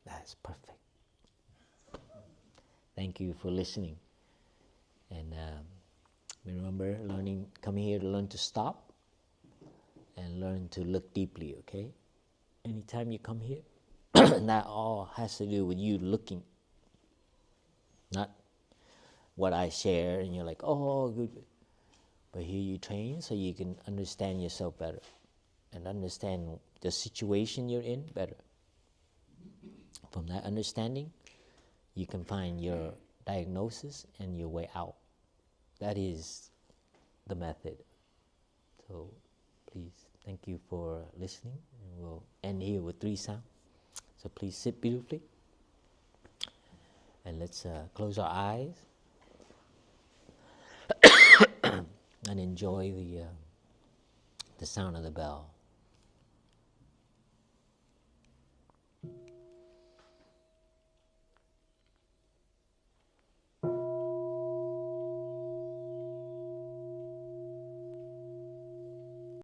That's perfect. Thank you for listening. And remember, coming here to learn to stop and learn to look deeply, okay? Anytime you come here, that all has to do with you looking, not what I share and you're like, oh, good. But here you train so you can understand yourself better and understand the situation you're in better. From that understanding, you can find your diagnosis and your way out. That is the method. So please, thank you for listening. And we'll end here with 3 sounds. So please sit beautifully. And let's close our eyes and enjoy the sound of the bell.